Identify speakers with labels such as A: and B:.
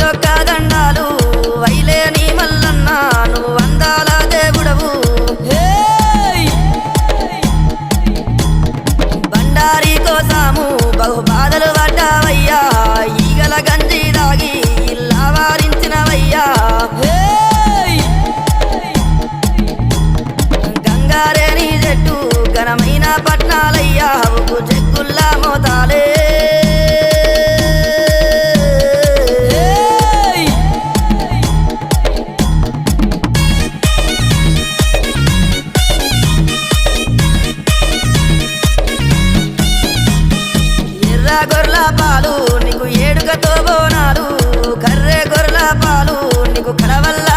A: కోటొక్క దండాలు వైలేని మల్లన్న నువ్వు అందాల దేవుడవు బండారి కోసము బహు బాధలు పడ్డావయ్యా ఈగల గంజి దాగి ఇల్లా వారించినవయ్యా గంగారేని చెట్టు ఘనమైన పట్నాలయ్యా ఉప్పు చెక్కుల్లా మోతాలే గొర్ల పాలు నీకు ఏడుగతో బోనాలు కర్రె గొర్ల పాలు నీకు కడవల్ల